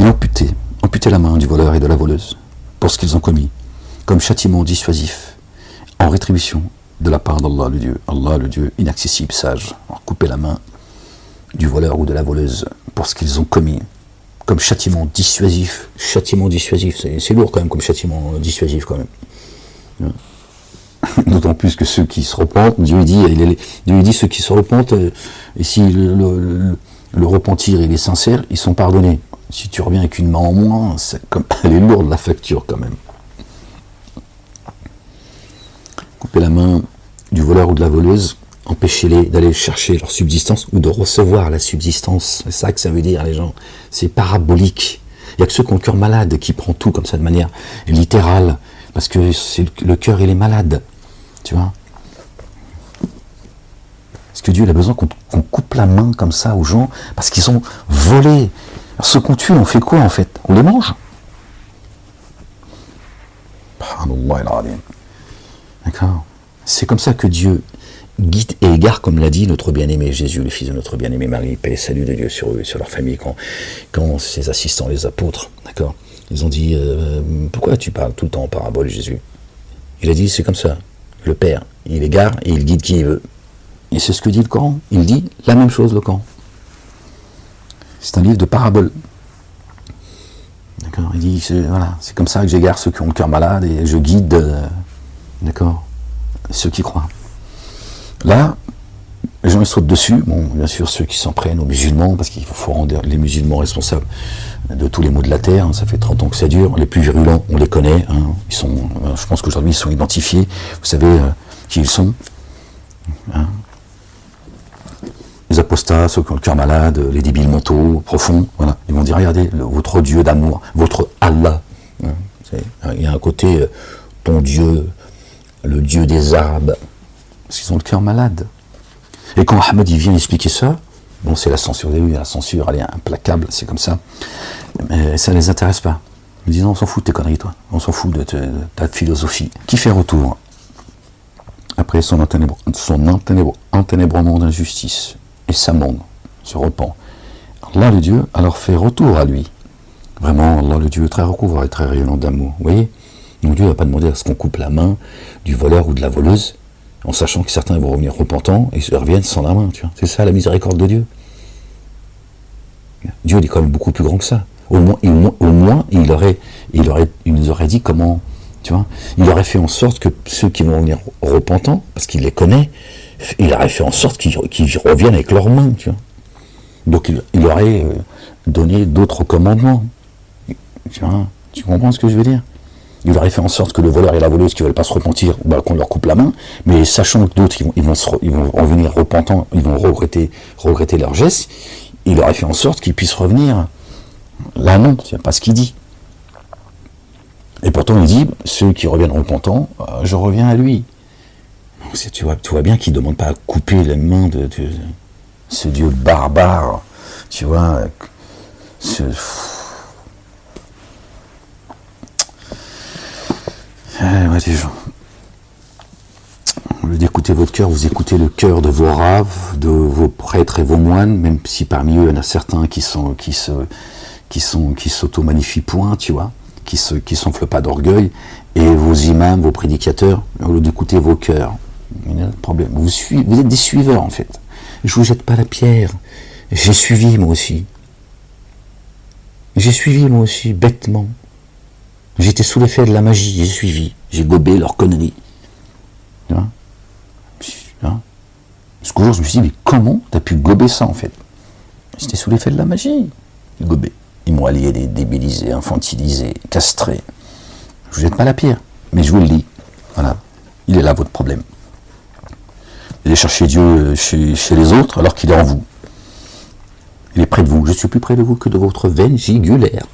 et amputez la main du voleur et de la voleuse pour ce qu'ils ont commis, comme châtiment dissuasif, en rétribution de la part d'Allah le Dieu inaccessible, sage. Alors, coupez la main du voleur ou de la voleuse pour ce qu'ils ont commis, comme châtiment dissuasif. Châtiment dissuasif, c'est lourd quand même comme châtiment dissuasif quand même. D'autant plus que ceux qui se repentent, Dieu dit ceux qui se repentent, et si le repentir il est sincère, ils sont pardonnés. Si tu reviens avec une main en moins, elle est lourde la facture quand même. Coupez la main du voleur ou de la voleuse, empêchez-les d'aller chercher leur subsistance ou de recevoir la subsistance. C'est ça que ça veut dire, les gens. C'est parabolique. Il n'y a que ceux qui ont le cœur malade qui prend tout comme ça de manière littérale, parce que le cœur il est malade. Tu vois, parce que Dieu il a besoin qu'on coupe la main comme ça aux gens parce qu'ils ont volé. Alors, ceux qu'on tue, on fait quoi en fait? On les mange. D'accord. C'est comme ça que Dieu guide et égare, comme l'a dit notre bien-aimé Jésus, le fils de notre bien-aimé Marie, paix et salut de Dieu sur eux et sur leur famille, quand ses assistants, les apôtres, d'accord, ils ont dit pourquoi tu parles tout le temps en parabole, Jésus? Il a dit c'est comme ça. Le Père, il égare et il guide qui il veut. Et c'est ce que dit le Coran. Il dit la même chose, le Coran. C'est un livre de paraboles. D'accord. Il dit, voilà, c'est comme ça que j'égare ceux qui ont le cœur malade et je guide, d'accord, ceux qui croient. Là, les gens ils sautent dessus. Bon, bien sûr, ceux qui s'en prennent aux musulmans, parce qu'il faut rendre les musulmans responsables de tous les maux de la terre. Ça fait 30 ans que ça dure. Les plus virulents, on les connaît. Hein. Je pense qu'aujourd'hui, ils sont identifiés. Vous savez qui ils sont. Hein. Les apostats, ceux qui ont le cœur malade, les débiles mentaux, profonds. Voilà. Ils vont dire, regardez, votre Dieu d'amour, votre Allah. Hein. Il y a un côté, ton Dieu, le Dieu des Arabes. Parce qu'ils ont le cœur malade. Et quand Ahmed il vient expliquer ça, bon, c'est la censure, vous avez vu, la censure, elle est implacable, c'est comme ça. Mais ça ne les intéresse pas. Ils disent non, on s'en fout de tes conneries, toi. On s'en fout de ta philosophie. Qui fait retour après son enténébrement d'injustice et s'amende, se repent. Allah le Dieu alors fait retour à lui. Vraiment, Allah le Dieu très recouvrant et très rayonnant d'amour. Vous voyez, donc Dieu n'a pas demandé à ce qu'on coupe la main du voleur ou de la voleuse, en sachant que certains vont revenir repentants et ils reviennent sans la main. Tu vois. C'est ça la miséricorde de Dieu. Dieu il est quand même beaucoup plus grand que ça. Au moins il nous aurait dit comment, tu vois, il aurait fait en sorte que ceux qui vont revenir repentants, parce qu'il les connaît, il aurait fait en sorte qu'ils reviennent avec leurs mains, tu vois. Donc il aurait donné d'autres commandements. Tu vois, tu comprends ce que je veux dire? Il aurait fait en sorte que le voleur et la voleuse qui ne veulent pas se repentir, bah, qu'on leur coupe la main, mais sachant que d'autres ils vont revenir repentants, ils vont regretter leur geste, il aurait fait en sorte qu'ils puissent revenir. Là non, c'est pas ce qu'il dit. Et pourtant il dit, ceux qui reviennent repentants, je reviens à lui. Tu vois bien qu'il ne demande pas à couper les mains de ce Dieu barbare, tu vois, ouais, les gens. Au lieu d'écouter votre cœur, vous écoutez le cœur de vos raves, de vos prêtres et vos moines, même si parmi eux il y en a certains qui s'auto-magnifient point, tu vois, qui s'enflent pas d'orgueil, et vos imams, vos prédicateurs, au lieu d'écouter vos cœurs. Il y a un problème. Vous êtes des suiveurs en fait. Je vous jette pas la pierre. J'ai suivi moi aussi. Bêtement. J'étais sous l'effet de la magie, j'ai suivi. J'ai gobé leurs conneries. Tu vois? Parce qu'au jour, je me suis dit, mais comment t'as pu gober ça en fait? J'étais sous l'effet de la magie. J'ai gobé. Ils m'ont aliéné, débilisé, infantilisé, castré. Je vous jette pas la pierre, mais je vous le dis. Voilà. Il est là votre problème. Vous allez chercher Dieu chez les autres alors qu'il est en vous. Il est près de vous. Je suis plus près de vous que de votre veine jugulaire.